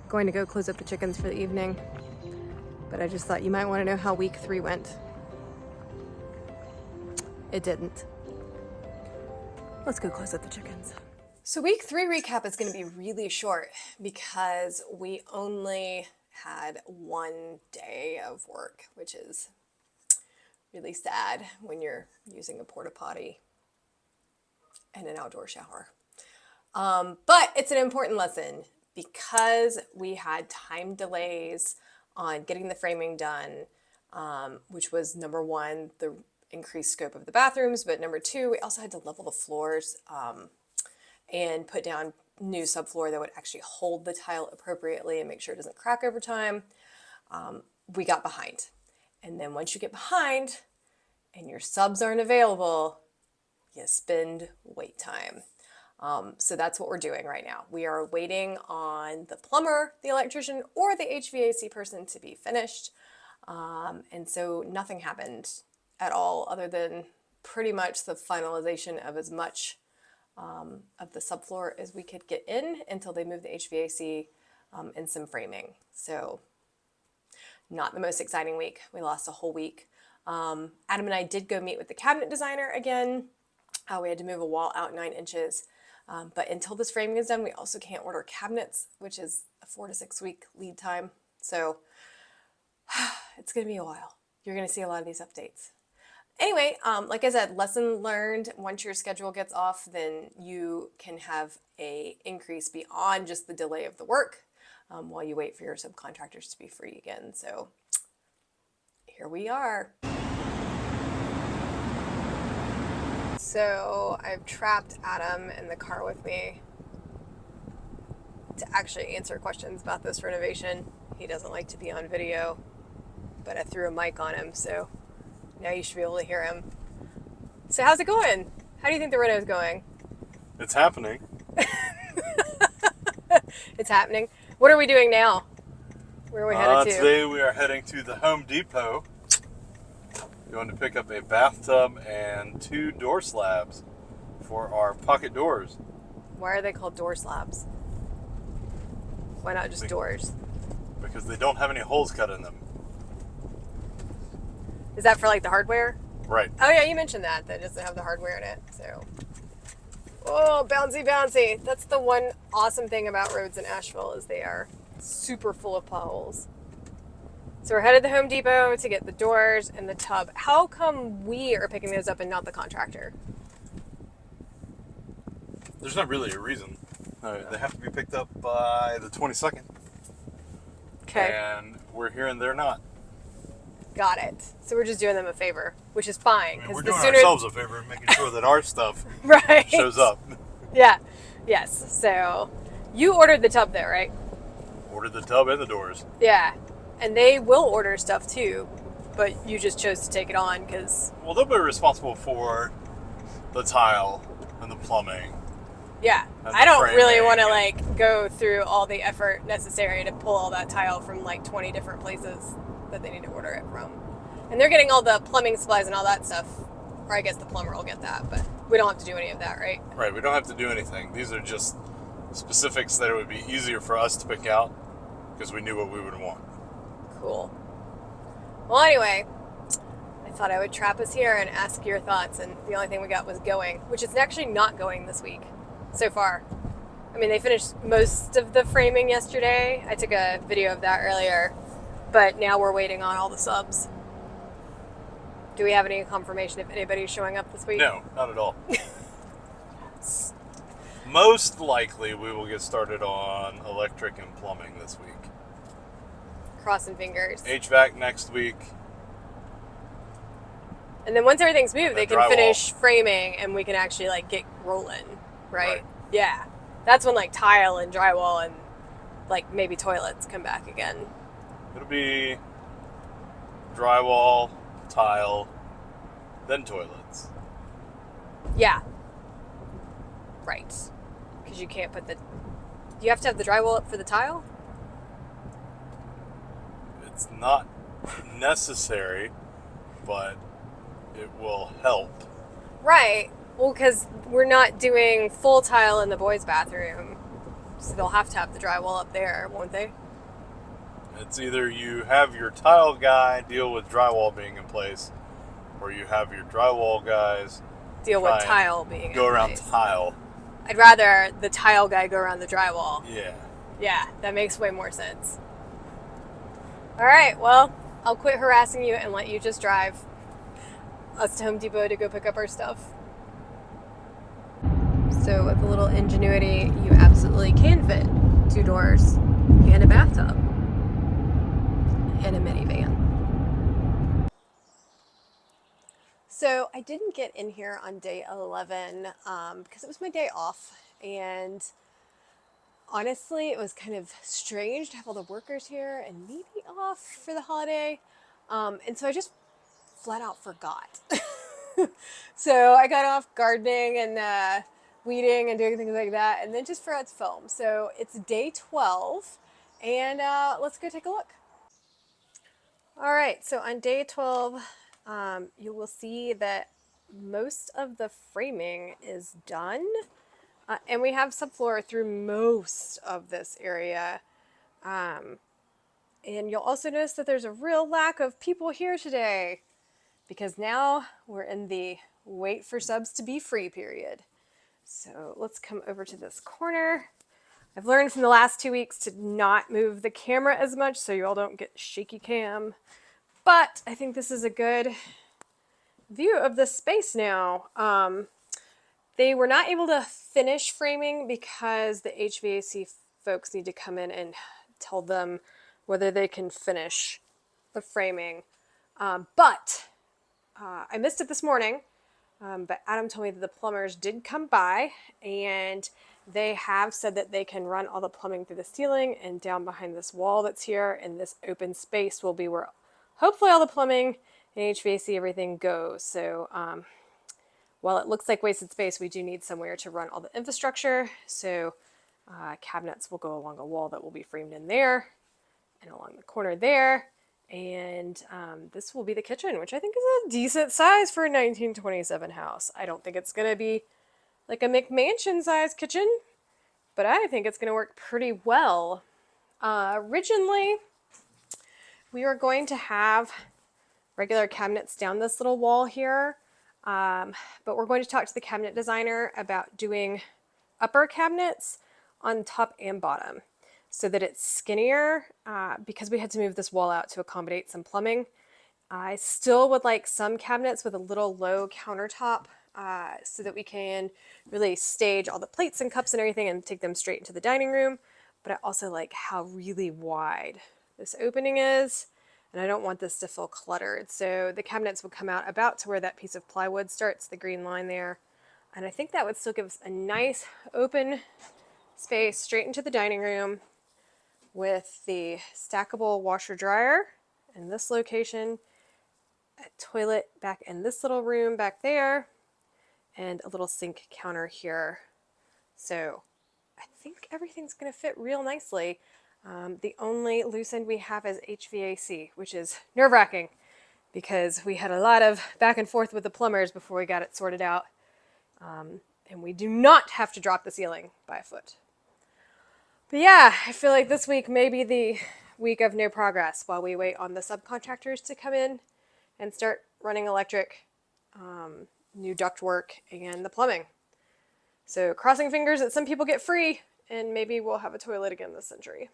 Going to go close up the chickens for the evening, but I just thought you might want to know how week 3 went. It didn't. Let's go close up the chickens. So week 3 recap is going to be really short because we only had 1 day of work, which is really sad when you're using a porta potty and an outdoor shower. But it's an important lesson because we had time delays on getting the framing done, which was number 1, the increased scope of the bathrooms, but number 2, we also had to level the floors and put down new subfloor that would actually hold the tile appropriately and make sure it doesn't crack over time. We got behind. And then once you get behind and your subs aren't available, you spend wait time. So that's what we're doing right now. We are waiting on the plumber, the electrician, or the HVAC person to be finished. And so nothing happened at all other than pretty much the finalization of as much of the subfloor as we could get in until they moved the HVAC and some framing. So not the most exciting week. We lost a whole week. Adam and I did go meet with the cabinet designer again. We had to move a wall out 9 inches. But until this framing is done, we also can't order cabinets, which is a 4 to 6 week lead time. So it's going to be a while. You're going to see a lot of these updates. Anyway, like I said, lesson learned. Once your schedule gets off, then you can have a increase beyond just the delay of the work while you wait for your subcontractors to be free again. So here we are. So I've trapped Adam in the car with me to actually answer questions about this renovation. He doesn't like to be on video, but I threw a mic on him, so now you should be able to hear him. So how's it going? How do you think the reno is going? It's happening. It's happening. What are we doing now? Where are we headed to? Today we are heading to the Home Depot. Going to pick up a bathtub and 2 door slabs for our pocket doors. Why are they called door slabs? Why not just doors? Because they don't have any holes cut in them. Is that for like the hardware? Right. Oh yeah, you mentioned that it doesn't have the hardware in it. So, oh, bouncy, bouncy. That's the one awesome thing about roads in Asheville is they are super full of potholes. So we're headed to Home Depot to get the doors and the tub. How come we are picking those up and not the contractor? There's not really a reason. They have to be picked up by the 22nd. Okay. And we're here and they're not. Got it. So we're just doing them a favor, which is fine. We're doing ourselves a favor and making sure that our stuff right. shows up. Yeah. Yes. So you ordered the tub though, right? Ordered the tub and the doors. Yeah. And they will order stuff too, but you just chose to take it on because... Well, they'll be responsible for the tile and the plumbing. Yeah. I don't really want to like go through all the effort necessary to pull all that tile from like 20 different places that they need to order it from. And they're getting all the plumbing supplies and all that stuff. Or I guess the plumber will get that, but we don't have to do any of that, right? Right, we don't have to do anything. These are just specifics that it would be easier for us to pick out because we knew what we would want. Cool. Well, anyway, I thought I would trap us here and ask your thoughts, and the only thing we got was going, which is actually not going this week so far. I mean, they finished most of the framing yesterday. I took a video of that earlier, but now we're waiting on all the subs. Do we have any confirmation if anybody's showing up this week? No, not at all. Most likely we will get started on electric and plumbing this week. Crossing fingers. HVAC next week. And then once everything's moved, they can drywall. finish framing and we can actually like get rolling, right? Yeah. That's when like tile and drywall and like maybe toilets come back again. It'll be drywall, tile, then toilets. Yeah. Right. Because you can't put the... You have to have the drywall up for the tile? It's not necessary, but it will help. Right. Well, because we're not doing full tile in the boys' bathroom. So they'll have to have the drywall up there, won't they? It's either you have your tile guy deal with drywall being in place, or you have your drywall guys Deal with try and tile being go in around place. tile. I'd rather the tile guy go around the drywall. Yeah. Yeah, that makes way more sense. All right, well, I'll quit harassing you and let you just drive us to Home Depot to go pick up our stuff. So with a little ingenuity, you absolutely can fit 2 doors and a bathtub in a minivan. So I didn't get in here on day 11 because it was my day off, and honestly, it was kind of strange to have all the workers here and me be off for the holiday. And so I just flat out forgot. So I got off gardening and weeding and doing things like that, and then just forgot to film. So it's day 12, and let's go take a look. All right, so on day 12, you will see that most of the framing is done. And we have subfloor through most of this area. And you'll also notice that there's a real lack of people here today because now we're in the wait for subs to be free period. So let's come over to this corner. I've learned from the last 2 weeks to not move the camera as much so you all don't get shaky cam. But I think this is a good view of the space now. They were not able to finish framing because the HVAC folks need to come in and tell them whether they can finish the framing. But I missed it this morning, but Adam told me that the plumbers did come by and they have said that they can run all the plumbing through the ceiling and down behind this wall that's here, and this open space will be where hopefully all the plumbing and HVAC everything goes. So while it looks like wasted space, we do need somewhere to run all the infrastructure. So cabinets will go along a wall that will be framed in there and along the corner there. And this will be the kitchen, which I think is a decent size for a 1927 house. I don't think it's going to be like a McMansion size kitchen, but I think it's going to work pretty well. Originally, we were going to have regular cabinets down this little wall here. But we're going to talk to the cabinet designer about doing upper cabinets on top and bottom so that it's skinnier because we had to move this wall out to accommodate some plumbing. I still would like some cabinets with a little low countertop so that we can really stage all the plates and cups and everything and take them straight into the dining room. But I also like how really wide this opening is. And I don't want this to feel cluttered. So the cabinets would come out about to where that piece of plywood starts, the green line there. And I think that would still give us a nice open space straight into the dining room with the stackable washer dryer in this location, a toilet back in this little room back there, and a little sink counter here. So I think everything's going to fit real nicely. The only loose end we have is HVAC, which is nerve-wracking because we had a lot of back and forth with the plumbers before we got it sorted out. And we do not have to drop the ceiling by a foot. But yeah, I feel like this week may be the week of no progress while we wait on the subcontractors to come in and start running electric, new ductwork, and the plumbing. So crossing fingers that some people get free and maybe we'll have a toilet again this century.